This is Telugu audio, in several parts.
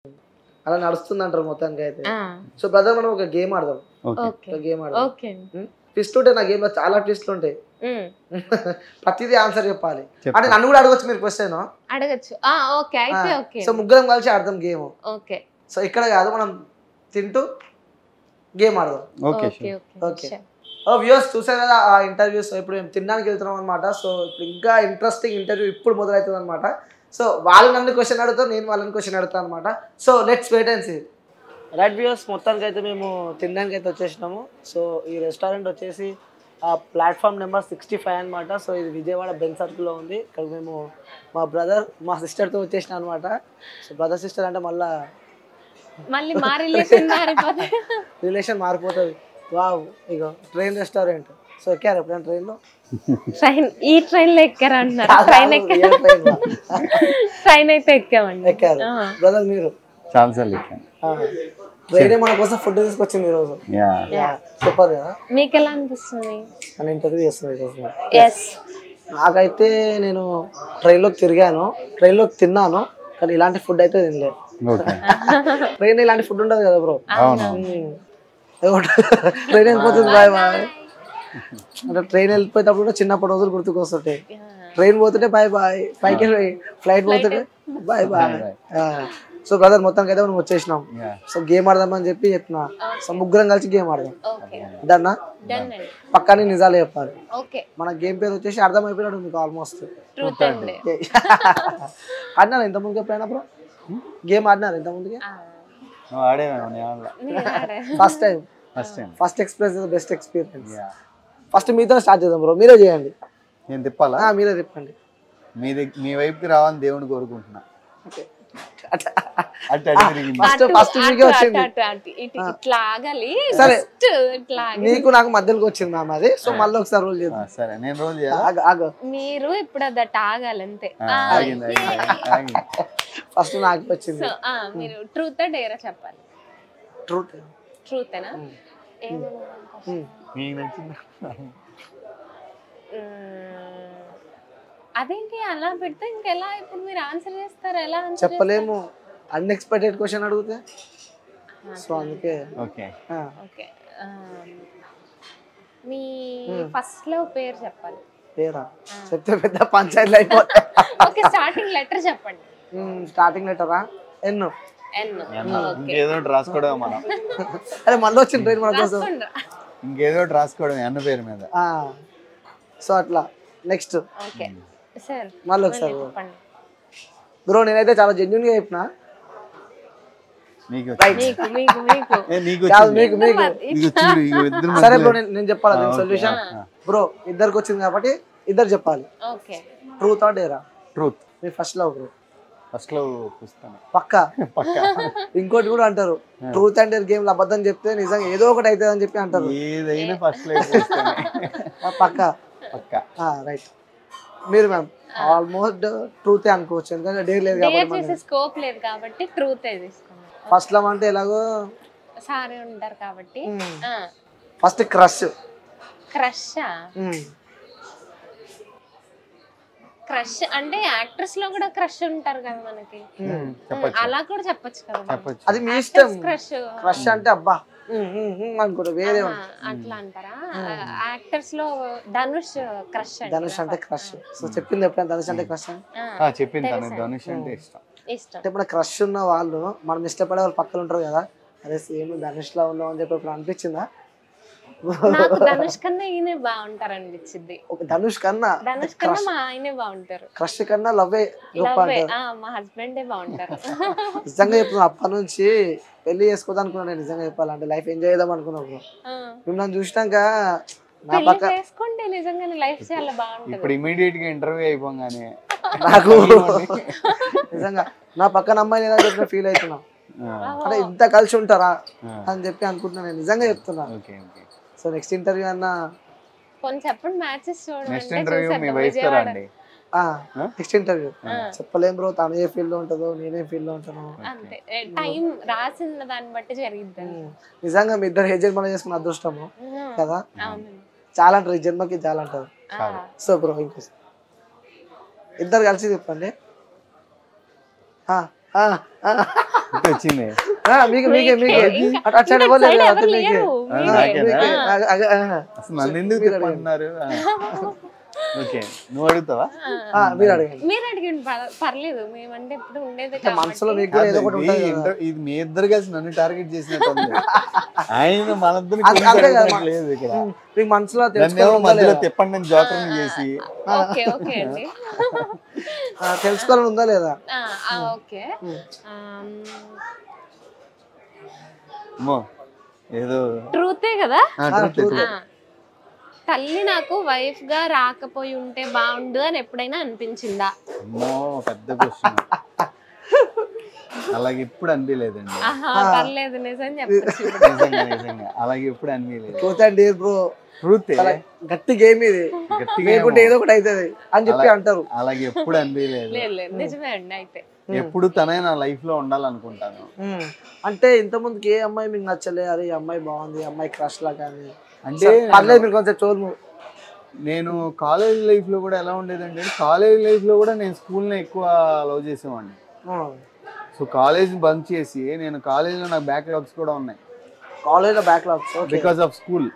అలా నడుస్తుంది అంటారు మొత్తానికి అయితే. సో బ్రదర్ మనం ఒక గేమ్ ఆడదాం. గేమ్ ఆడదాం. ట్విస్ట్ ఉంటాయి నా గేమ్ లో, చాలా ట్విస్ట్లు ఉంటాయి. ప్రతిదీ ఆన్సర్ చెప్పాలి. అంటే నన్ను కూడా అడగొచ్చు మీరు క్వశ్చన్ అడగచ్చు. సో ముగ్గురం కలిసి ఆడదాం గేమ్. సో ఇక్కడ కాదు, మనం తింటూ గేమ్ ఆడదాం. ఓకే. వ్యూవర్స్ చూసారు కదా ఆ ఇంటర్వ్యూస్. ఇప్పుడు మేము తినడానికి వెళ్తున్నాం అనమాట. సో ఇప్పుడు ఇంకా ఇంట్రెస్టింగ్ ఇంటర్వ్యూ ఇప్పుడు మొదలవుతుంది అనమాట. సో వాళ్ళు నన్ను క్వశ్చన్ అడుగుతారు, నేను వాళ్ళని క్వశ్చన్ అడుగుతాను అనమాట. So let's wait and see. Right viewers, మొత్తానికి అయితే మేము తినడానికి అయితే వచ్చేసినాము. సో ఈ రెస్టారెంట్ వచ్చేసి ప్లాట్ఫామ్ నెంబర్ 65 అనమాట. సో ఇది విజయవాడ బెన్ సర్కిల్లో ఉంది. ఇక్కడ మేము మా బ్రదర్ మా సిస్టర్తో వచ్చేసినాం అనమాట. సో బ్రదర్ సిస్టర్ అంటే మళ్ళీ మా రిలేషన్ మారిపోతుంది. వావ్, ఇగో ట్రైన్ రెస్టారెంట్. సో ఎక్కారు ఎప్పుడైనా ట్రైన్లో? ఈ ట్రైన్ లో ఎక్కారు అంటున్నారు. ట్రైన్ అయితే ఎక్కామండి. ఎక్కారు. బ్రదర్ మీరు? చాలాసార్లు ఎక్కాను. ట్రైన్ మన కోసం ఫుడ్ తీసుకొచ్చింది ఈరోజు. సూపర్ కదా. మీకు ఎలా అనిపిస్తుంది? అని ఇంటర్వ్యూ చేస్తున్నాను. నాకైతే నేను ట్రైన్లోకి తిరిగాను, ట్రైన్లోకి తిన్నాను, కానీ ఇలాంటి ఫుడ్ అయితే తినలేదు. ట్రైన్ ఇలాంటి ఫుడ్ ఉండదు కదా బ్రో. ట్రైన్ వెళ్ళిపోతుంది బాయ్ బాయ్ అంటే ట్రైన్ వెళ్ళిపోయేటప్పుడు కూడా చిన్నప్పటి రోజులు గుర్తుకొస్తుంటాయి. ట్రైన్ పోతుంటే బాయ్ బాయ్, పైకి ఫ్లైట్ పోతుంటే బాయ్ బాయ్. సో బ్రదర్ మొత్తానికి అయితే మనం వచ్చేసినాం. సో గేమ్ ఆడదామని చెప్పిన. సో ముగ్గురం కలిసి గేమ్ ఆడదాం. డన్నా? పక్కాని నిజాలు చెప్పాలి. మన గేమ్ పేరు వచ్చేసి అర్థమైపోయినాడు మీకు ఆల్మోస్ట్. ఆడినారు ఇంత ముందుకు ఎప్పుడైనా బ్రో? గేమ్ ఆడినారు ఇంత ముందుకే? First time. First experience best experience. First మీతో స్టార్ట్ చేద్దాం బ్రో. మీరే చేయండి. నేను తిప్పాలా? మీరే తిప్పండి. మీ వైపుకి రావాలని దేవుని కోరుకుంటున్నా. నీకు నాకు మధ్యలోకి వచ్చింది మ్యామ్ అది. సో మళ్ళీ ఒకసారి రోల్ చేద్దాం. సరే నేను రోల్ చేయాలి. మీరు ఇప్పుడు అదట ఆగాలి అంతే. ఫస్ట్ నాకు వచ్చింది. మీరు ట్రూత్ డేరా చెప్పాలి. ట్రూతేనా? అదేంటి అలా పెడితే ఇంకెలా ఇప్పుడు మీరు ఆన్సర్ చేస్తారు? ఎలా చెప్పలేము, అన్ఎక్స్పెక్టెడ్ క్వశ్చన్ అడిగితే. సో అందుకే మీ ఫస్ట్ లవ్ పేరు చెప్పాలి. పేరా చెప్తే పెద్ద పంచాయతీలు అయిపోతాయి. ఓకే, స్టార్టింగ్ లెటర్ చెప్పండి. స్టార్టింగ్ లెటరా? ఎన్. ఇంకేదో రాసుకోవడం మనం. అరే మళ్ళీ వచ్చింది ట్రైన్ మన కోసం. ఇంకేదో రాసుకోవడం అన్న పేరు మీద. సో అట్లా నెక్స్ట్ మళ్ళీ ఒకసారి బ్రో. నేనైతే చాలా జెన్యున్ గా చెప్పిన. సరే బ్రో, నేను చెప్పాలి సొల్యూషన్. బ్రో ఇద్దరికి వచ్చింది కాబట్టి ఇద్దరు చెప్పాలి. Truth or dare? ట్రూత్. మీ first love bro? First love పుస్తకం. పక్కా? ఇంకోటి కూడా అంటారు, ట్రూత్ అండ్ డేర్ గేమ్ లో అబద్ధం చెప్తే నిజంగా ఏదో ఒకటి అవుతుంది అని చెప్పి అంటారు. ఏదైనా ఫస్ట్ లవ్ పక్కా? పక్కా. రైట్. మీరు మ్యామ్ ఆల్మోస్ట్ ట్రూత్ అనుకోవచ్చు, ఎందుకంటే డేర్ లేదు కాబట్టి, స్కోప్ లేదు కాబట్టి ట్రూత్ తీసుకున్నాం. ఫస్ట్ లవ్ అంటే ఎలాగో సారీ ఉంటారు కాబట్టి. First crush. క్రష్ అంటే యాక్ట్రెస్ లో కూడా క్రష్ ఉంటారు కదా మనకి, అలా కూడా చెప్పొచ్చు కదా. అది మీ ఇష్టం. క్రష్ అంటే అబ్బా అనుకుంటా వేరే అట్లా అంటారా? యాక్టర్స్ లో ధనుష్ క్రష్. ధనుష్ అంటే క్రష్. సో చెప్పింది ఎప్పుడైనా ధనుష్ అంటే క్రష్ చెప్పింది. ధనుష్ అంటే ఇష్టం. అంటే ఇప్పుడు క్రష్ ఉన్న వాళ్ళు మనం ఇష్టపడే వాళ్ళు పక్కన ఉంటారు కదా, అదే సేమ్ ధనుష్ లో ఉన్నాం అని చెప్పి ఇప్పుడు అనిపించిందా? ధనుష్ కన్నా ఈయనే బాగుంటారు అనిపించింది. ధనుష్ కన్నా మా ఆయనే బాగుంటారు. క్రష్ కన్నా లవ్వే మా హస్బెండే బాగుంటారు. నిజంగా చెప్తున్నా, అప్పటి నుంచి పెళ్లి చేసుకోవద్దు అనుకున్నా నేను. నిజంగా చెప్పాలంటే లైఫ్ ఎంజాయ్ చేద్దాం అనుకున్నప్పుడు మిమ్మల్ని చూసినాక ఇప్పుడు ఇమీడియట్ గా ఇంటర్వ్యూ అయిపోగానే నాకు నిజంగా నా పక్కన అమ్మాయి ఏదో చెప్పిన ఫీల్ అవుతున్నా. అంటే ఇంత కలిసి ఉంటారా అని చెప్పి అనుకుంటున్నా నేను. నిజంగా చెప్తున్నా. సో నెక్స్ట్ ఇంటర్వ్యూ అన్నా నెక్స్ట్ ఇంటర్వ్యూ మీ వైఫ్ తో రండి. నెక్స్ట్ ఇంటర్వ్యూ చెప్పలేం బ్రో, తను ఏ ఫీల్డ్ లో ఉంటుందో నేనే ఫీల్డ్ లో ఉంటాను. నిజంగా మీ ఇద్దరు ఏ జన్మలో చేసుకున్న అదృష్టము కదా. చాలా అంటారు ఈ జన్మకి, చాలా అంటారు. సో బ్రో ఇంకో ఇద్దరు కలిసి చెప్పండి. వచ్చింది మీకు మీకే మీకే అటు సైడ్ ఎవరు లేరు కదా, మీకే అసలు నన్ను ఎందుకు చెప్పంటున్నారు? ఓకే, నువ్వు అడుగుతావా? మీరు అడగండి. మీరు అడిగండి, పర్లేదు. మేమంటే ఇప్పుడు ఉండేది మనసులో మీకు కూడా ఏదో ఒకటి ఉంటుంది కదా. ఇది మీ ఇద్దరు కలిసి నన్ను టార్గెట్ చేసినట్టు ఉంది. ఆయన మనందరినీ లేదు ఇక్కడ. మీకు మనసులో మధ్యలో తిప్పండి నేను జోకరం చేసి ఓకే ఓకే అండి. తెలుసుకోవాలని ఉందా లేదా? ఓకే, ఏదో ట్రూతే కదా. తల్లి నాకు వైఫ్ గా రాకపోయి ఉంటే బాగుండు అని ఎప్పుడైనా అనిపించిందా? అమ్మో పెద్ద క్వశ్చన్. అలాగే ఎప్పుడు అనిపించలేదండి. పర్లేదు, నిజం చెప్పచ్చు. నిజంగా అలాగే ఎప్పుడు అనిపించలేదు. ట్రూత్ గట్టి గేమ్ ఇది, గట్టిగా ఏదో ఒకటి అవుతుంది అని చెప్పి అంటారు. అలాగే ఎప్పుడు అనిపించలేదు. నిజమే అండి. అయితే ఎప్పుడు తనే నా లైఫ్ లో ఉండాలనుకుంటాను. అంటే ఇంత ముందుకి ఏ అమ్మాయి మీకు నచ్చలే, అరే ఈ అమ్మాయి బాగుంది, అమ్మాయి క్రష్ లా కానీ అంటే మీరు కొంచెం చోరు? నేను కాలేజ్ లైఫ్ లో కూడా ఎలా ఉండేదంటే, కాలేజ్ లైఫ్ లో కూడా నేను స్కూల్ని ఎక్కువ లవ్ చేసేవాడిని. సో కాలేజ్ బంక్ చేసి నేను కాలేజ్లో నాకు బ్యాక్లాగ్స్ కూడా ఉన్నాయి. కాలేజ్లో బ్యాక్లాగ్స్ బికాస్ ఆఫ్ స్కూల్.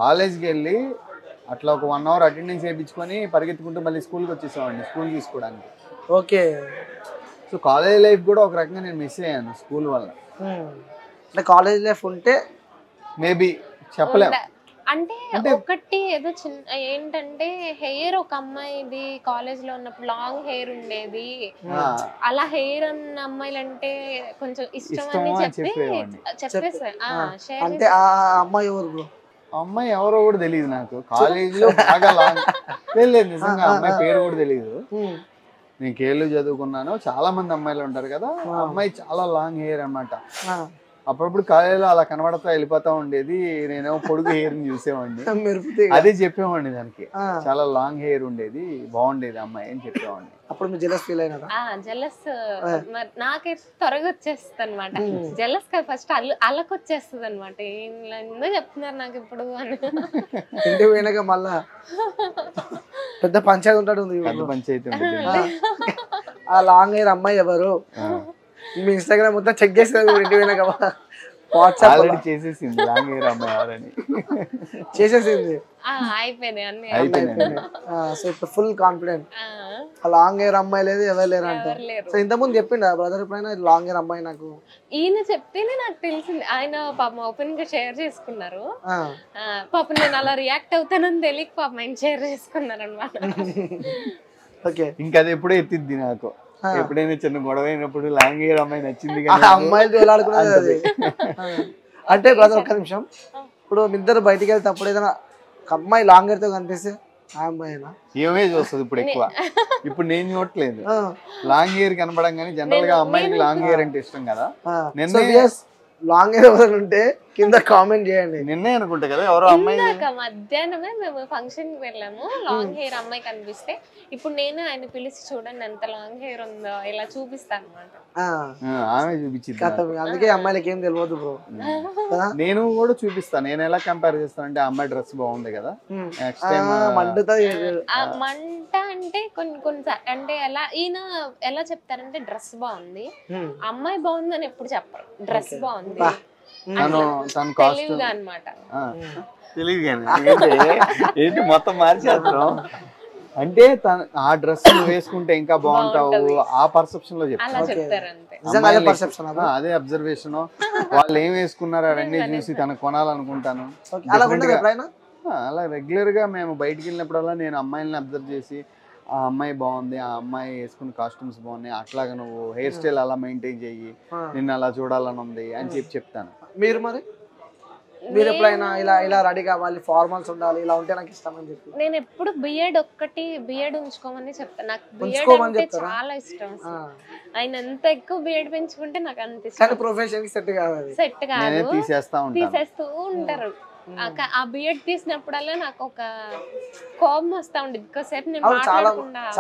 కాలేజ్కి వెళ్ళి అట్లా ఒక 1 hour అటెండెన్స్ వేయించుకొని పరిగెత్తుకుంటూ మళ్ళీ స్కూల్కి వచ్చేసేవాడిని స్కూల్ తీసుకోవడానికి. ఓకే. సో కాలేజ్ లైఫ్ కూడా ఒక రకంగా నేను మిస్ అయ్యాను స్కూల్ వల్ల. అంటే కాలేజ్ లైఫ్ ఉంటే మేబీ చెప్పలేము. అంటే ఒకటి ఏదో చిన్న ఏంటంటే హెయిర్, ఒక అమ్మాయిది కాలేజ్ లో ఉన్నప్పుడు లాంగ్ హెయిర్ ఉండేది. అలా హెయిర్ అన్న అమ్మాయిలు అంటే కొంచెం ఇష్టం అని చెప్పేసి అంటే ఆ అమ్మాయి ఎవరు? అమ్మాయి ఎవరో కూడా తెలియదు నాకు. కాలేజ్ లో బాగా లాంగ్ లేదు, నిజంగా అమ్మాయి పేరు కూడా తెలియదు. నేను కేళ్ళు చదువుకున్నాను, చాలా మంది అమ్మాయిలు ఉంటారు కదా, అమ్మాయి చాలా లాంగ్ హెయిర్ అన్నమాట. అప్పుడప్పుడు కాలేజీలో అలా కనబడతా వెళ్ళిపోతా ఉండేది. నేనేమో పొడుగు హెయిర్ ని చూసేవాడిని, అదే చెప్పేవాడిని దానికి. చాలా లాంగ్ హెయిర్ ఉండేది, బాగుండేది అమ్మాయి అని చెప్పేవాడిని. అప్పుడు మీరు జెలస్ ఫీల్ అయినారా? జెలస్ నాకైతే త్వరగా వచ్చేస్తుంది అనమాట. జెలస్ కాదు, ఫస్ట్ అల్లకొచ్చేస్తుంది అనమాట. ఎందుకు చెప్తున్నారు నాకు ఇప్పుడు అని. ఇంటికి పోయినాక మళ్ళా పెద్ద పంచాయతీ ఉంటాడు. పెద్ద పంచాయతీ ఉంటుంది. ఆ లాంగ్ హెయిర్ అమ్మాయి ఎవరు? మీ ఇన్స్టాగ్రామ్ మొత్తం చెక్ చేస్తారు ఇంటి పోయినాక. వాట్సాప్ చేసేసింది లాంగ్ హెయిర్ అమ్మాయి ఎవరని, చేసేసింది. అయిపోయినాయి. సో ఇప్పుడు ఫుల్ కాన్ఫిడెంట్. లాంగ్ హెయిర్ అమ్మాయి లేదు, ఎవరు లేరు అంటారు. సో ఇంతకుముందు చెప్పిండు బ్రదర్ ఎప్పుడైనా లాంగ్ హెయిర్ అమ్మాయి నాకు? ఈయన చెప్తేనే నాకు తెలిసింది. ఆయన పాపం ఓపెన్ గా షేర్ చేసుకున్నారు. పాపం నేను అలా రియాక్ట్ అవుతానని తెలియక పాపం ఆయన షేర్ చేసుకున్నారు అనమాట. ఓకే. ఇంకా అది ఎప్పుడో ఎత్తిద్ది నాకు. ఎప్పుడైనా చిన్న గొడవ అయినప్పుడు లాంగ్ హెయిర్ అమ్మాయి నచ్చింది కానీ అమ్మాయిలు వెళ్ళాడుకున్నది. అంటే బ్రదర్ ఒక్క నిమిషం, ఇప్పుడు ఇద్దరు బయటికి వెళ్తే ఏదైనా అమ్మాయి లాంగ్ హెయిర్ తో కనిపిస్తే ఆ అమ్మాయినా ఏమే చూస్తుంది ఇప్పుడు ఎక్కువ? ఇప్పుడు నేను చూడట్లేదు లాంగ్ హెయిర్ కనపడం, కానీ జనరల్ గా అమ్మాయికి లాంగ్ హెయిర్ అంటే ఇష్టం కదా. లాంగ్ హెయిర్ ఎవరైనా ఉంటే కింద కామెంట్ చేయండి. నిన్నే అనుకుంటా కదా ఎవరో అమ్మాయి. మధ్యాహ్నమే మేము ఫంక్షన్ కి వెళ్ళాము, లాంగ్ హెయిర్ అమ్మాయి కనిపిస్తే ఇప్పుడు నేను ఆయన పిలిచి చూడండి ఎంత లాంగ్ హెయిర్ ఉందో ఇలా చూపిస్తాను అనమాట. ఆమె చూపించింది. అందుకే అమ్మాయిలకి ఏం తెలియదు బ్రో. నేను కూడా చూపిస్తాను. నేను ఎలా కంపేర్ చేస్తాను అంటే అమ్మాయి డ్రెస్ బాగుంది కదా, మంట అంటే కొన్ని అంటే ఎలా ఎలా చెప్తారంటే డ్రెస్ బాగుంది, అమ్మాయి బాగుంది అని ఎప్పుడు చెప్పరు. డ్రెస్ బాగుంది తెలివిగా అన్నమాట. ఏంటి మొత్తం మార్చేస్తాం అంటే ఆ డ్రెస్ వేసుకుంటే ఇంకా బాగుంటావు ఆ పర్సెప్షన్ లో చెప్తారు. అదే అబ్జర్వేషన్. వాళ్ళు ఏం వేసుకున్నారు అవన్నీ చూసి తనకు కొనాలనుకుంటాను. అలా రెగ్యులర్ గా మేము బయటికి వెళ్ళినప్పుడల్లా నేను అమ్మాయిలని అబ్జర్వ్ చేసి ఆ అమ్మాయి బాగుంది, ఆ అమ్మాయి వేసుకున్న కాస్ట్యూమ్స్ బాగున్నాయి, అట్లాగా నువ్వు హెయిర్ స్టైల్ అలా మెయింటైన్ చెయ్యి, నిన్ను అలా చూడాలని ఉంది అని చెప్తాను. మీరు మరి మీరు ఎప్పుడైనా ఇలా రెడీ కావాలి, ఫార్మల్స్ ఉండాలి, ఇలా ఉంటే నాకు ఇష్టం అని చెప్పి? నేను ఎప్పుడు బియర్డ్ ఉంచుకోమని చెప్తాను. నాకు బియర్డ్ అంటే చాలా ఇష్టం. ఆయన ఎంత ఎక్కువ బియర్డ్ పెంచుకుంటే నాకు అంత ఇష్టం. కానీ ప్రొఫెషన్ సెట్ కాదు, తీసేస్తూ ఉంటారు. ఆ బియర్డ్ తీసినప్పుడల్లా నాకు ఒక కోపం వస్తా ఉండేది. ఎక్కువసేపు నేను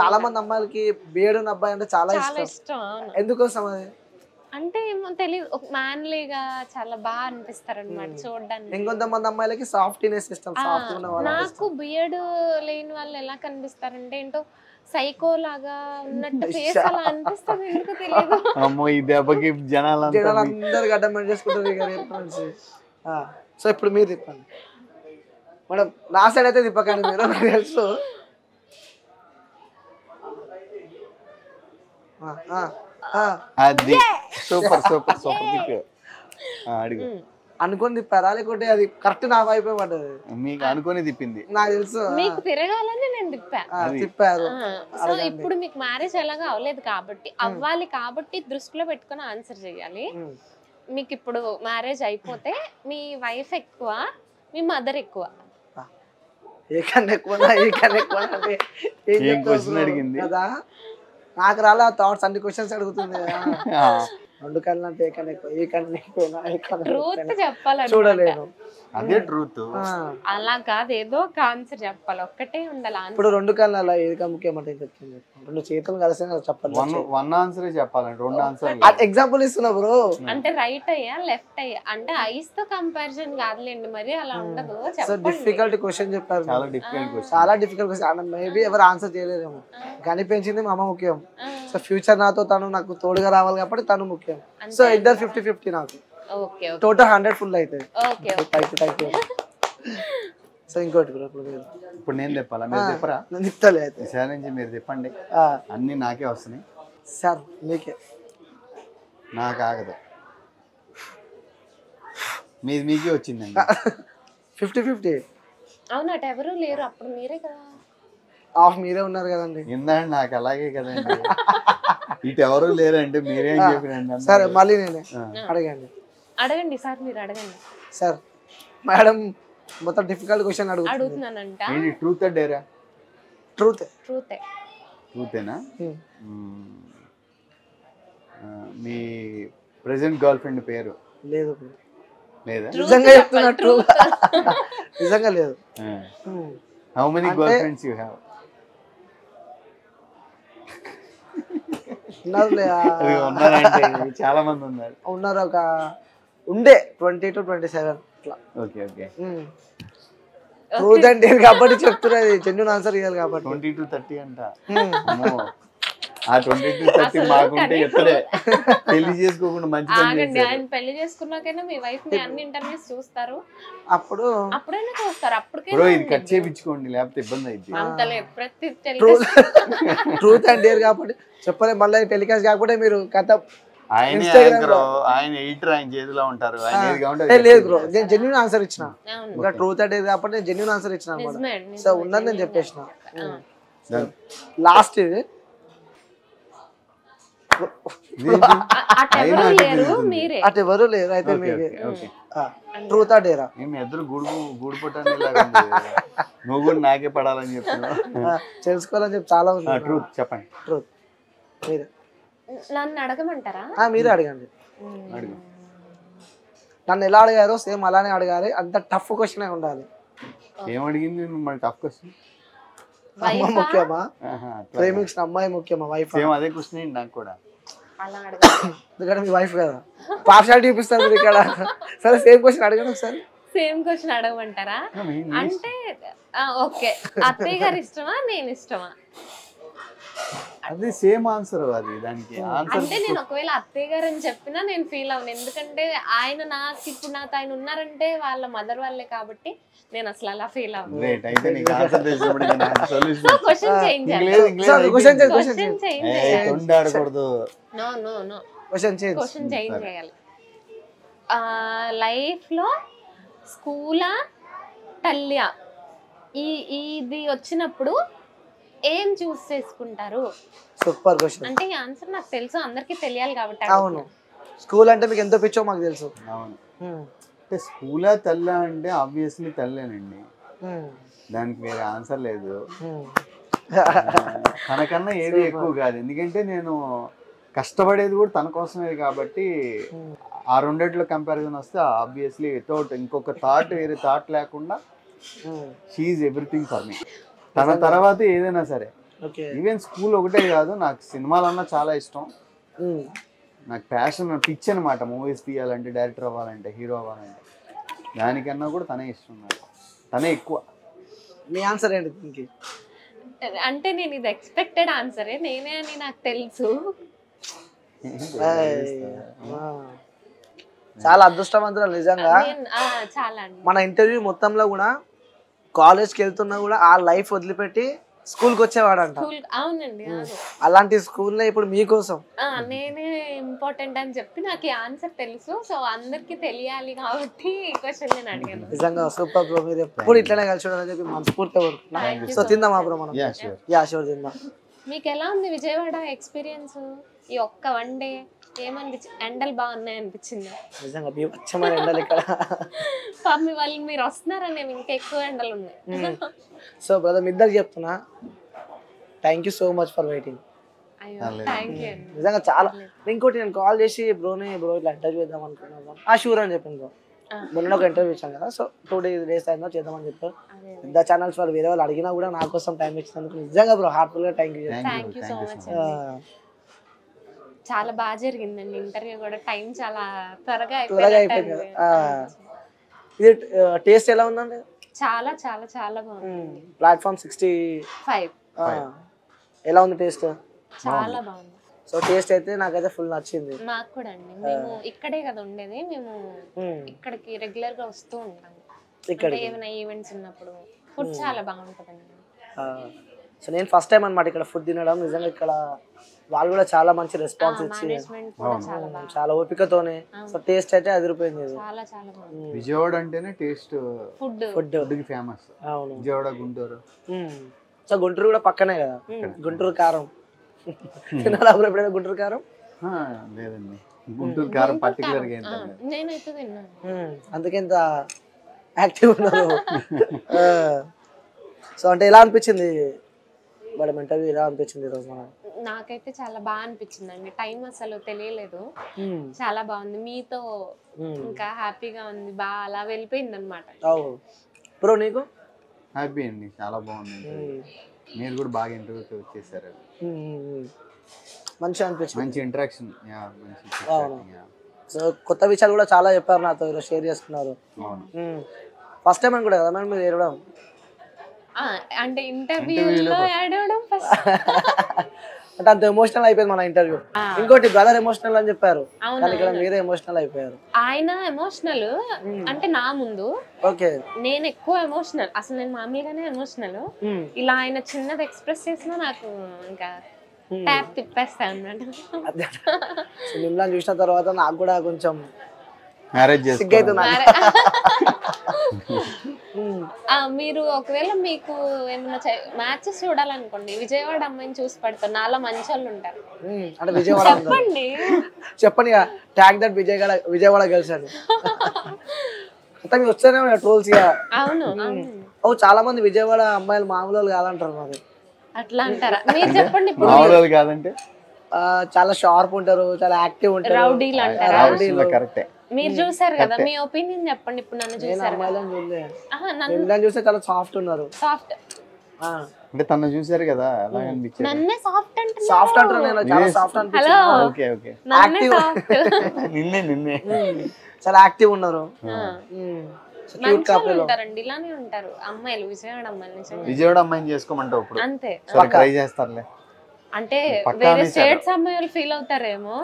చాలా మంది అమ్మాయిలకి బియర్డ్ ఉన్న అబ్బాయి అంటే చాలా ఇష్టం. ఎందుకోసం అది? అంటే ఏమో తెలియదు, ఒక మ్యాన్లీగా చాలా బాగా అనిపిస్తారు అనమాట చూడడానికి. ఇంకొంతమంది అమ్మాయిలకి సాఫ్ట్నెస్ ఇష్టం. నాకు బియర్డ్ లేని వాళ్ళు ఎలా కనిపిస్తారంటే ఏంటో సైకో లాగా ఉన్నట్టు ఫేస్ అలా అనిపిస్తుంది, ఎందుకు తెలియదు. అమ్మో ఈ దెబ్బకి జనాలందరూ గడ్డం చేసుకుంటారు ఇక రేపు నుంచి. సో ఇప్పుడు మీరు తిప్పండి మేడం, నా సైడ్ అయితే తిప్పకండి మీరు, నాకు తెలుసు. అది సూపర్ సూపర్ సూపర్. అడుగు. అనుకొని తిప్పారా లేకుంటే అది కరెక్ట్ నా వైపే పడ్డది? మీకు అనుకొని తిప్పింది, నాకు తెలుసు. మీకు తిరగాలని నేను తిప్పారు. సో ఇప్పుడు మీకు మ్యారేజ్ ఎలాగా అవ్వలేదు కాబట్టి, అవ్వాలి కాబట్టి దృష్టిలో పెట్టుకొని ఆన్సర్ చేయాలి. మీకు ఇప్పుడు మ్యారేజ్ అయిపోతే మీ వైఫ్ ఎక్కువ, మీ మదర్ ఎక్కువ? ఏ కన్నా ఎక్కువ ఏ కన్నా ఎక్కువ అంటే ఏం క్వశ్చన్ అడిగింది కదా, నాకు రాలే థాట్స్, అన్ని క్వశ్చన్స్ అడుగుతుంది కదా. 2 కళ్ళు అంటే ఏ కన్నా ఎక్కువ, ఏ కన్నా ఎక్కువ చూడలేను. అదే ట్రూత్. అలా కాదు, ఏదో ఒక ఆన్సర్ చెప్పాలి, ఒక్కటే ఉండాలి. ఇప్పుడు 2 కళ్ళు అలా ఏది ముఖ్యం అంటే చెప్తుంది, 2 చేతులు కలిసి చెప్పాలి. వన్ ఆన్సరే చెప్పాలండి, 2 ఆన్సర్. ఎగ్జాంపుల్ ఇస్తున్నా బ్రో. అంటే రైట్ అయ్యా లెఫ్ట్ అయ్యా అంటే ఐస్ తో కంపారిజన్ కాదులేండి, మరి అలా ఉండదు. డిఫికల్ట్ క్వశ్చన్ చెప్పారు, చాలా డిఫికల్ట్ క్వశ్చన్, చాలా డిఫికల్ట్ క్వశ్చన్. మేబీ ఎవరు ఆన్సర్ చేయలేరేమో, కనిపించింది మా అమ్మ ముఖ్యం. సో ఫ్యూచర్ నాతో తను నాకు తోడుగా రావాలి కాబట్టి తను ముఖ్యం. సో ఇద్దరు 50-50 నాకు. టోటల్ 100 ఫుల్ అవుతుంది. సో ఇంకోటి ఇప్పుడు నేను చెప్పాలా, మీరు చెప్పరా? నేను చెప్తాలే అయితే. సార్ నుంచి మీరు చెప్పండి, అన్ని నాకే వస్తున్నాయి సార్. మీకే నాకు ఆగదు, మీకే వచ్చిందండి. 50-50. అవును, అటు ఎవరు లేరు, అప్పుడు మీరే కదా. మీరే ఉన్నారు కదండి. ఇందండి నాకు అలాగే కదండి, ఇటు ఎవరు లేరంటే మీరేం చెప్పినండి. సరే మళ్ళీ నేనే అడగండి సార్, మీరు అడగండి సార్. మేడం మొత్తం డిఫికల్ట్ క్వశ్చన్ అడుగుతున్నానంట. ట్రూత్ డేరా? ట్రూతేనా? మీ ప్రెసెంట్ గర్ల్ ఫ్రెండ్ పేరు? లేదు. లేదా? నిజంగా చెప్తున్నా, నిజంగా లేదు. How many girl friends you have? చాలా మంది ఉన్నారు, ఒక ఉండే 20 to 27 అట్లా. Okay okay. ట్రూత్ అంటే కాబట్టి చెప్తున్నది, జెన్యూన్ ఆన్సర్ ఇవ్వాలి కాబట్టి. 20 to 30 అంట. ఆ 20 to 30 మాకుంటే ఎప్పుడే పెళ్లి చేసుకోకుండా మంచి పని చేశారు. ఆయన పెళ్లి చేసుకున్నాకైనా మీ వైఫ్ ని అన్ని ఇంటర్వ్యూస్ చూస్తారు, అప్పుడైనా చూస్తారు. అప్పటికే బ్రో ఇది కట్ చేయించుకోండి, లేకపోతే ఇబ్బంది అయింది. అంతలేదు, ప్రతి ట్రూత్ అండ్ డేర్ కాబట్టి చెప్పలే. మళ్ళీ టెలికాస్ట్ కాకపోతే మీరు కథ ఆయన ఎడిటర్, ఆయన చేతిలో ఉంటారు. లేదు బ్రో, నేను జెన్యూన్ ఆన్సర్ ఇచ్చిన. ఇంకా ట్రూత్ అండ్ డేర్ కాబట్టి నేను జెన్యూన్ ఆన్సర్ ఇచ్చిన అనమాట. సో ఉన్నది నేను చెప్పేసిన. లాస్ట్ ఇది అటు ఎవరు లేరు అయితే మీకే. ట్రూత్ ఆ డేరా? మేము ఇద్దరు గూడు పొట్టాను, నువ్వు కూడా నాకే పడాలని చెప్తున్నావు. తెలుసుకోవాలని చెప్పి చాలా ఉంది. ట్రూత్ చెప్పండి. ట్రూత్ మీరే. నన్ను అడగమంటారా? మీరే అడగండి. నన్ను ఎలా అడిగారో సేమ్ అలానే అడగాలి, అంత టఫ్ క్వశ్చన్ ఉండాలి. ఏం అడిగింది మిమ్మల్ని టఫ్ క్వశ్చన్? అమ్మ ముఖ్యమా, ప్రేమించిన అమ్మాయి ముఖ్యమా, వైఫ్? అదే క్వశ్చన్ ఏంటి నాకు కూడా. ఎందుకంటే మీ వైఫ్ కదా, పార్షాలిటీ చూపిస్తారు మీరు ఇక్కడ. సరే సేమ్ క్వశ్చన్ అడగండి ఒకసారి. సేమ్ క్వశ్చన్ అడగమంటారా? అంటే ఓకే, అత్తయ్య గారు ఇష్టమా నేను ఇష్టమా? అది సేమ్ ఆన్సర్. అది దానికి అంటే నేను ఒకవేళ అత్తయ్య గారు అని చెప్పినా నేను ఫీల్ అవును, ఎందుకంటే ఆయన నాకు ఇప్పుడు నాతో ఆయన ఉన్నారంటే వాళ్ళ మదర్ వాళ్ళే కాబట్టి నేను అసలు అలా ఫీల్ అవును. క్వశ్చన్ చేంజ్ చేయాలి. లైఫ్ లో స్కూలా తల్లియా ఇది వచ్చినప్పుడు ఏం చూస్ చేసుకుంటారు? Super question. అంటే ఈ ఆన్సర్ నాకు తెలుసు, అందరికీ తెలియాలి కాబట్టి. అవును, స్కూల్ అంటే మీకు ఎంతో పిచ్చో మాకు తెలుసు. అవును, అంటే స్కూలా తల్లా అంటే ఆబ్వియస్లీ తల్లేనండి, దానికి వేరే ఆన్సర్ లేదు. తనకన్నా ఏది ఎక్కువ కాదు, ఎందుకంటే నేను కష్టపడేది కూడా తన కోసమే కాబట్టి ఆ రెండిట్లో కంపారిజన్ వస్తే ఆబ్వియస్లీ వితౌట్ ఇంకొక థాట్, వేరే థాట్ లేకుండా she is everything for me. తన తర్వాత ఏదైనా సరే, ఈవెన్ స్కూల్ ఒకటే కాదు, నాకు సినిమాలన్నా చాలా ఇష్టం, నాకు ప్యాషన్, పిచ్ అనమాట. మూవీస్ తీయాలంటే, డైరెక్టర్ అవ్వాలంటే, హీరో అవ్వాలంటే, దానికన్నా కూడా తనే ఇష్టం నాకు, తనే ఎక్కువ. మీ ఆన్సర్ ఏంటి? అంటే నేను ఇది ఎక్స్పెక్టెడ్ ఆన్సరే, నేనే అని నాకు తెలుసు. చాలా అదృష్టవంతులు నిజంగా. చాలా అండి. మన ఇంటర్వ్యూ మొత్తంలో కూడా కాలేజ్కి వెళ్తున్నా కూడా ఆ లైఫ్ వదిలిపెట్టి స్కూల్కి వచ్చేవాడంట. అవునండి. అలాంటి స్కూల్లో ఇప్పుడు మీకోసం నేనే ఇంపార్టెంట్ అని చెప్పి నాకు ఈ ఆన్సర్ తెలుసు. సో అందరికి తెలియాలి కాబట్టి ఈ క్వశ్చన్ నేను అడిగాను. నిజంగా సూపర్ బ్రో, మీరు ఎప్పుడు ఇట్లనే కలిసి ఉండాలని చెప్పి మనస్ఫూర్తిగా కోరుకుంటున్నాను. సో తిందామా బ్రో మనం? యా షూర్ తిందాం. మీకు ఎలా ఉంది విజయవాడ ఎక్స్పీరియన్స్ ఈ ఒక్క వన్ డే? ఏమనిపించింది? ఎండలు బాగున్నాయి అనిపించింది? నిజంగా బీభత్సమైన ఎండలు ఇక్కడ. పాపం వాళ్ళు మీరు వస్తున్నారని ఇంకా ఎక్కువ ఎండలు ఉన్నాయి. సో బ్రదర్ మీ ఇద్దరికి చెప్తున్నా, thank you so much for waiting. నిజంగా చాలా. ఇంకోటి నేను కాల్ చేసి బ్రో ఇట్లా ఇంటర్వ్యూ చేద్దాం అనుకున్నాను. షూర్ అని చెప్పింది బ్రో. మొన్న ఒక ఇంటర్వ్యూ ఇచ్చాను కదా, సో 2 days అయినా చేద్దామని చెప్పారు. పెద్ద ఛానల్స్ వాళ్ళు వేరే వాళ్ళు అడిగినా కూడా నా కోసం టైం ఇచ్చినందుకు నిజంగా బ్రో హార్ట్ఫుల్ గా థ్యాంక్ యూ సో మచ్. చాలా బాగా జరిగిందండి ఇంటర్వ్యూ కూడా. టైం చాలా త్వరగా అయిపోయింది. ఇది టేస్ట్ ఎలా ఉందండి? చాలా చాలా చాలా బాగుంది. ప్లాట్ఫామ్ 65 ఎలా ఉంది టేస్ట్? చాలా బాగుంది. సో టేస్ట్ అయితే నాకైతే ఫుల్ నచ్చింది. నాకు కూడా అండి. మేము ఇక్కడే కదా ఉండేది, మేము ఇక్కడికి రెగ్యులర్ గా వస్తూ ఉంటాం. ఇక్కడ ఏమైనా ఈవెంట్స్ ఉన్నప్పుడు ఫుడ్ చాలా బాగుంటుందండి. సో నేను ఫస్ట్ టైం అన్నమాట ఇక్కడ ఫుడ్ తినడం. నిజంగా ఇక్కడ వాళ్ళు కూడా చాలా మంచి రెస్పాన్స్ ఇచ్చి చాలా ఓపికతోనే. సో టేస్ట్ అయితే అదిరిపోయింది. విజయవాడ అంటేనే taste food famous. Vijayawada, Guntur. So Guntur కూడా పక్కనే కదా. గుంటూరు కారం తినాలా ఎప్పుడైనా? గుంటూరు కారం లేదండి, గుంటూరు కారం పర్టికులర్ గా నేనైతే తిన్నాను. అందుకే ఇంత యాక్టివ్ ఉన్నారు. సో అంటే ఎలా అనిపించింది మేడం ఇంటర్వ్యూ? ఎలా అనిపించింది ఈరోజు? నాకైతే చాలా బాగా అనిపించింది అండి. టైం అసలు తెలియలేదు. చాలా బాగుంది. మీతో ఇంకా హ్యాపీగా ఉంది. బాగా అలా వెళ్ళిపోయింది అనమాట. బ్రో నీకు? హ్యాపీ అండి, చాలా బాగుంది. మీరు కూడా బాగా ఇంటర్వ్యూ చేశారు. మంచిగా అనిపించింది. మంచి ఇంటరాక్షన్. సో కొత్త విషయాలు కూడా చాలా చెప్పారు నాతో, ఈరోజు షేర్ చేసుకున్నారు. ఫస్ట్ టైం అని కూడా కదా మేడం మీరు ఏడవడం? అంటే ఇంటర్వ్యూలో ఏడవడం ఫస్ట్. అంటే అంత ఎమోషనల్ అయిపోయింది మన ఇంటర్వ్యూ. ఇంకోటి బ్రదర్ ఎమోషనల్ అని చెప్పారు, కానీ ఇక్కడ మీరే ఎమోషనల్ అయిపోయారు. ఆయన ఎమోషనల్ అంటే నా ముందు. ఓకే. నేను ఎక్కువ ఎమోషనల్. అసలు నేను మామూలుగానే ఎమోషనల్. ఇలా ఆయన చిన్నది ఎక్స్ప్రెస్ చేసినా నాకు ఇంకా ట్యాప్ తిప్పేస్తా అన్నమాట. మిమ్మల్ని చూసిన తర్వాత నాకు కూడా కొంచెం మ్యారేజ్ సిగ్గైతున్నా. మీరు ఒకవేళ మీకు ఏమన్నా మ్యాచెస్ చూడాలనుకోండి, విజయవాడ అమ్మాయిని చూసి పడతారు. నాలో మంచి వాళ్ళు ఉంటారు. అంటే విజయవాడ చెప్పండి చెప్పండి ట్యాగ్ దట్ విజయవాడ గర్ల్స్ అని వస్తేనే ట్రోల్స్. అవును చాలా మంది విజయవాడ అమ్మాయిలు మామూలు వాళ్ళు కాదంటారు. మరి అట్లా అంటారా? మీరు చెప్పండి. కాదంటే చాలా షార్ప్ ఉంటారు, చాలా యాక్టివ్ ఉంటారు. రౌడీలు అంటారా? కరెక్టే. మీరు చూసారు కదా, మీ ఒపీనియన్ చెప్పండి. ఇప్పుడు నన్ను చూసారు, నన్ను చూస్తే చాలా సాఫ్ట్ ఉన్నారు. సాఫ్ట్ అంటే తను చూసారు కదా, ఎలా అనిపించింది? నన్నే సాఫ్ట్ అంటే సాఫ్ట్ అంటారు. నేను చాలా సాఫ్ట్ అనిపించింది. Okay okay. నిన్నే చాలా యాక్టివ్ ఉన్నారు. ఉంటారండి, ఇలానే ఉంటారు అమ్మాయిలు. విజయవాడ అమ్మాయిలు విజయవాడ అమ్మాయిని చేసుకోమంటావు ఇప్పుడు? అంతే. ట్రై చేస్తారులే. అంటే వేరే స్టేట్స్ అమ్మాయిలు ఫీల్ అవుతారేమో,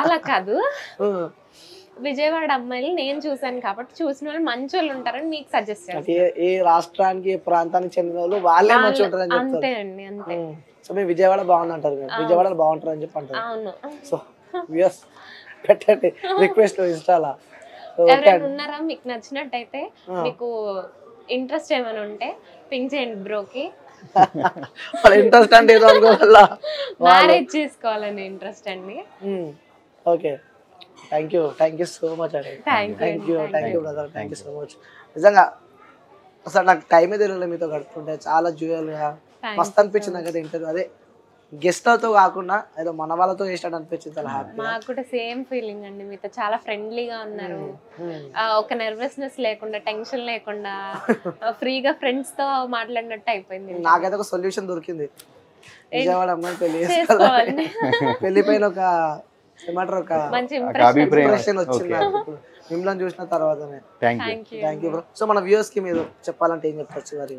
అలా కాదు. విజయవాడ అమ్మాయిలు నేను చూసాను కాబట్టి చూసిన వాళ్ళు మంచి వాళ్ళు ఉంటారని మీకు సజెస్ట్ చేస్తాను. ఏ రాష్ట్రానికి ఏ ప్రాంతానికి చెందిన వాళ్ళు వాళ్ళే మంచి ఉంటారని చెప్తారు. అంతే అండి, అంతే. సో మీరు విజయవాడ బాగుందంటారు, విజయవాడలో బాగుంటారు అని చెప్పి అంటారు. అవును. సో వ్యూస్ పెట్టండి రిక్వెస్ట్ ఇన్స్టాలా. ఎవరైనా ఉన్నారా మీకు నచ్చినట్టయితే, మీకు ఇంట్రెస్ట్ ఏమైనా ఉంటే పింక్ చేయండి బ్రోకి. ఇంట్రెస్ట్ అంటే ఏదో అనుకోవాల, మ్యారేజ్ చేసుకోవాలని ఇంట్రెస్ట్ అండి. Okay, thank you so much అండి. Thank you brother, thank you so much. నిజంగా అసలు నాకు టైమే తెలియలేదు మీతో గడుపుతుంటే. చాలా జ్యూయల్గా మస్తు అనిపించింది నాకు ఇంటర్వ్యూ. అదే గెస్ట్లతో కాకుండా ఏదో మన వాళ్ళతో చేసినట్టు అనిపించింది. చాలా హ్యాపీ. మాకు కూడా సేమ్ ఫీలింగ్ అండి. మీతో చాలా ఫ్రెండ్లీగా ఉన్నారు. ఒక నర్వస్నెస్ లేకుండా, టెన్షన్ లేకుండా ఫ్రీగా ఫ్రెండ్స్ తో మాట్లాడినట్టు అయిపోయింది. నాకైతే ఒక సొల్యూషన్ దొరికింది. విజయవాడ అమ్మాయి పెళ్లి చేసుకోవాలి. పెళ్లిపైన ఒక ఏమంటారు, ఒక మంచి ఇంప్రెషన్ వచ్చింది మిమ్మల్ని చూసిన తర్వాతనే. Thank you bro. సో మన వ్యూవర్స్ కి మీరు చెప్పాలంటే ఏం చెప్పచ్చు? మరి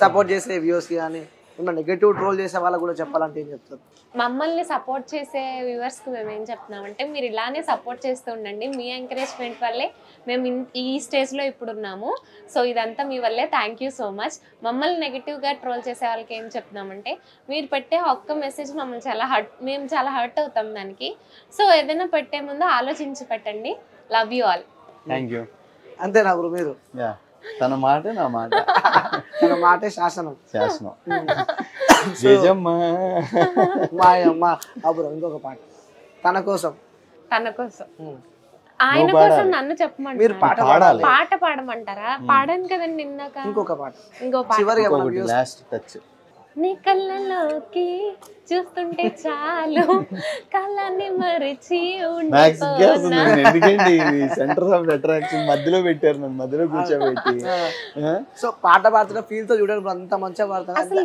సపోర్ట్ చేసే వ్యూస్ కానీ నెగటివ్ ట్రోల్ చేసే వాళ్ళకి కూడా చెప్పాలంటే ఏం చెప్తారు? మమ్మల్ని సపోర్ట్ చేసే వ్యూవర్స్కి మేము ఏం చెప్తున్నామంటే మీరు ఇలానే సపోర్ట్ చేస్తూ ఉండండి. మీ ఎంకరేజ్మెంట్ వల్లే మేము ఈ స్టేజ్లో ఇప్పుడు ఉన్నాము. సో ఇదంతా మీ వల్లే. Thank you so much. మమ్మల్ని నెగిటివ్గా ట్రోల్ చేసే వాళ్ళకి ఏం చెప్తున్నామంటే మీరు పెట్టే ఒక్క మెసేజ్ మమ్మల్ని మేము చాలా హర్ట్ అవుతాం దానికి. సో ఏదైనా పెట్టే ముందు ఆలోచించి పెట్టండి. Love you all. Thank you. అంతేనా బ్రో? మీరు తన మాట నా మాట, తన మాటే శాసనం. శాసనం. జయజమ్మ. బ్రో ఇంకొక పాట తన కోసం. ఆయన కోసం నన్ను చెప్పమంటారు. మీరు పాట పాడమంటారా? పాడాను కదండి ఇందాక. ఇంకొక పాట. Last touch. నీ కళ్ళలోకి చూస్తుంటే చాలు కళ్ళని మరిచి ఎందుకండి సెంటర్ ఆఫ్ అట్రాక్షన్ మధ్యలో పెట్టారు, నన్ను మధ్యలో కూర్చోబెట్టి. సో పాట పాడుతున్న ఫీల్ తో చూడండి అంత మంచిగా పాడుతున్నా. అసలు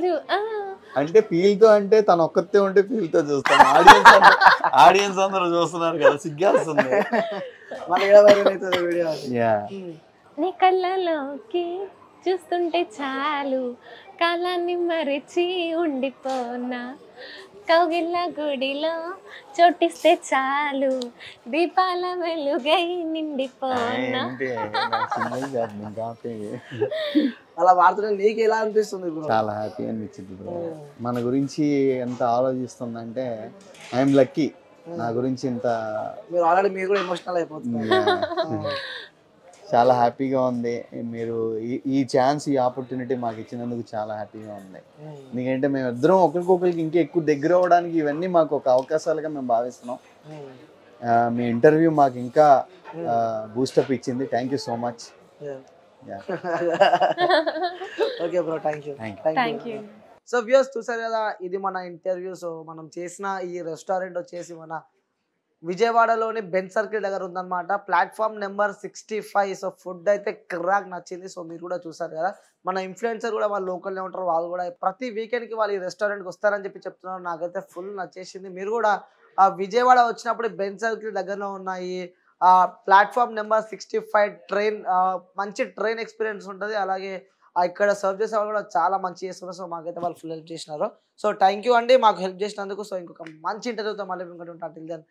అంటే ఫీల్ తో అంటే తను ఒక్కతే ఉంటే ఫీల్ తో చూస్తాం. ఆడియన్స్ అందరూ చూస్తున్నారు కదా, సిగ్గేస్తుంది. నీ కళ్ళలోకి చూస్తుంటే చాలు కాలాన్ని మరిచి ఉండిపోనా కౌగిళ్ళ గుడిలో చోటిస్తే చాలు దీపాల వెలుగై నిండిపోనా. అలా వాడుతుంటే నీకు ఎలా అనిపిస్తుంది? చాలా హ్యాపీ అనిపించింది. మన గురించి ఎంత ఆలోచిస్తుందంటే ఐఎమ్ లక్కీ. నా గురించి ఇంత మీరు ఆల్రెడీ మీరు కూడా ఎమోషనల్ అయిపోతుంది. చాలా హ్యాపీగా ఉంది. మీరు ఈ ఛాన్స్, ఈ ఆపర్చునిటీ మాకు ఇచ్చినందుకు చాలా హ్యాపీగా ఉంది. ఎందుకంటే మేము ఇద్దరం ఒకరికొకరికి ఇంకా ఎక్కువ దగ్గర అవ్వడానికి ఇవన్నీ మాకు ఒక అవకాశాలుగా మేము భావిస్తున్నాం. మీ ఇంటర్వ్యూ మాకు ఇంకా బూస్టప్ ఇచ్చింది. Thank you so much. Okay bro, thank you. So views చూసారు కదా, ఇది మన ఇంటర్వ్యూ. సో మనం చేసిన ఈ రెస్టారెంట్ వచ్చేసి మన విజయవాడలోని బెంచ్ సర్కిల్ దగ్గర ఉందన్నమాట. Platform number 65. సో ఫుడ్ అయితే క్రాక్ నచ్చింది. సో మీరు కూడా చూసారు కదా, మన ఇన్ఫ్లుయెన్సర్ కూడా వాళ్ళు లోకల్నే ఉంటారు. వాళ్ళు కూడా ప్రతి వీకెండ్కి వాళ్ళు ఈ రెస్టారెంట్కి వస్తారని చెప్తున్నారు. నాకైతే ఫుల్ నచ్చేసింది. మీరు కూడా విజయవాడ వచ్చినప్పుడు బెంచ్ సర్కిల్ దగ్గరలో ఉన్నాయి ప్లాట్ఫామ్ నెంబర్ 65 ట్రైన్, మంచి ట్రైన్ ఎక్స్పీరియన్స్ ఉంటుంది. అలాగే ఇక్కడ సర్వ్ చేసే వాళ్ళు కూడా చాలా మంచి చేస్తున్నారు. సో మాకైతే వాళ్ళు ఫుల్ హెల్ప్ చేసినారు. సో థ్యాంక్ యూ అండి మాకు హెల్ప్ చేసినందుకు. సో ఇంకొక మంచి ఇంటర్వ్యూతో మళ్ళీ ఇంకొకటి ఉంటాను. Till then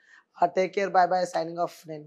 take care, bye bye, signing off. నేను